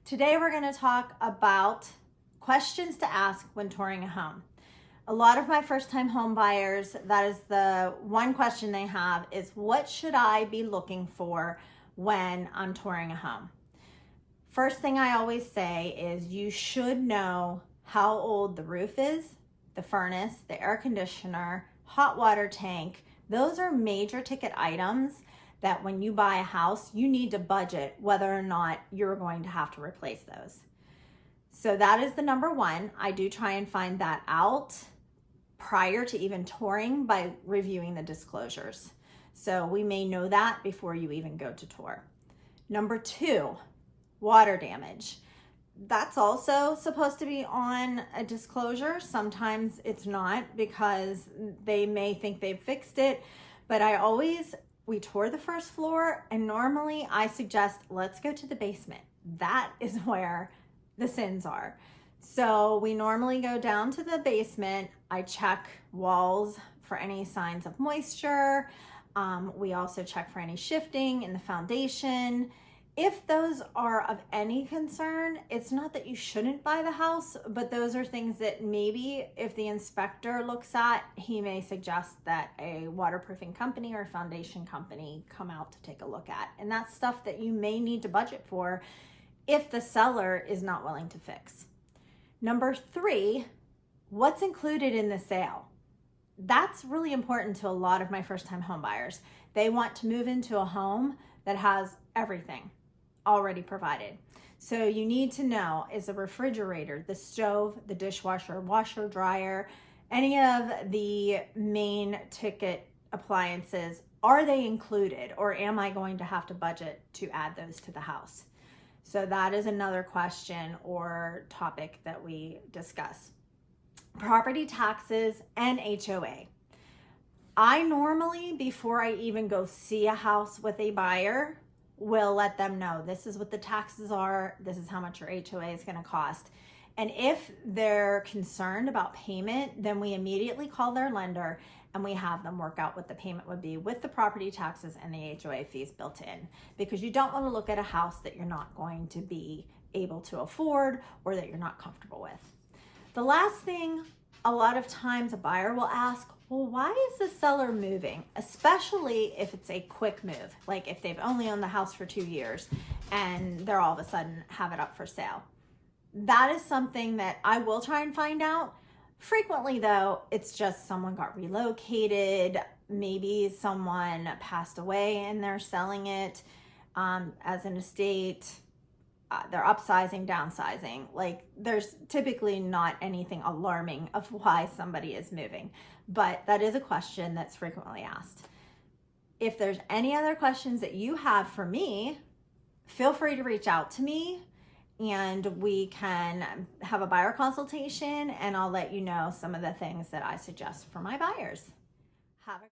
Today we're going to talk about questions to ask when touring a home. A lot of my first-time home buyers, that is the one question they have is, what should I be looking for when I'm touring a home? First thing I always say is you should know how old the roof is, the furnace, the air conditioner, hot water tank. Those are major ticket items that when you buy a house, you need to budget whether or not you're going to have to replace those. So that is the number one. I do try and find that out prior to even touring by reviewing the disclosures. So we may know that before you even go to tour. Number two, water damage. That's also supposed to be on a disclosure. Sometimes it's not because they may think they've fixed it, but we tour the first floor, and normally I suggest let's go to the basement. That is where the sins are. So we normally go down to the basement. I check walls for any signs of moisture. We also check for any shifting in the foundation. If those are of any concern, it's not that you shouldn't buy the house, but those are things that maybe if the inspector looks at, he may suggest that a waterproofing company or foundation company come out to take a look at. And that's stuff that you may need to budget for if the seller is not willing to fix. Number three, what's included in the sale? That's really important to a lot of my first-time home buyers. They want to move into a home that has everything already provided. So you need to know, is the refrigerator, the stove, the dishwasher, washer, dryer, any of the main ticket appliances, are they included, or am I going to have to budget to add those to the house? So that is another question or topic that we discuss. Property taxes and HOA. I normally, before I even go see a house with a buyer, will let them know this is what the taxes are, this is how much your HOA is going to cost. And if they're concerned about payment, then we immediately call their lender and we have them work out what the payment would be with the property taxes and the HOA fees built in, because you don't want to look at a house that you're not going to be able to afford or that you're not comfortable with. The last thing, a lot of times a buyer will ask, well, why is the seller moving? Especially if it's a quick move, like if they've only owned the house for 2 years and they're all of a sudden have it up for sale. That is something that I will try and find out. Frequently though, it's just someone got relocated, maybe someone passed away and they're selling it as an estate. They're upsizing, downsizing. Like, there's typically not anything alarming of why somebody is moving, but that is a question that's frequently asked. If there's any other questions that you have for me, feel free to reach out to me and we can have a buyer consultation and I'll let you know some of the things that I suggest for my buyers. Have a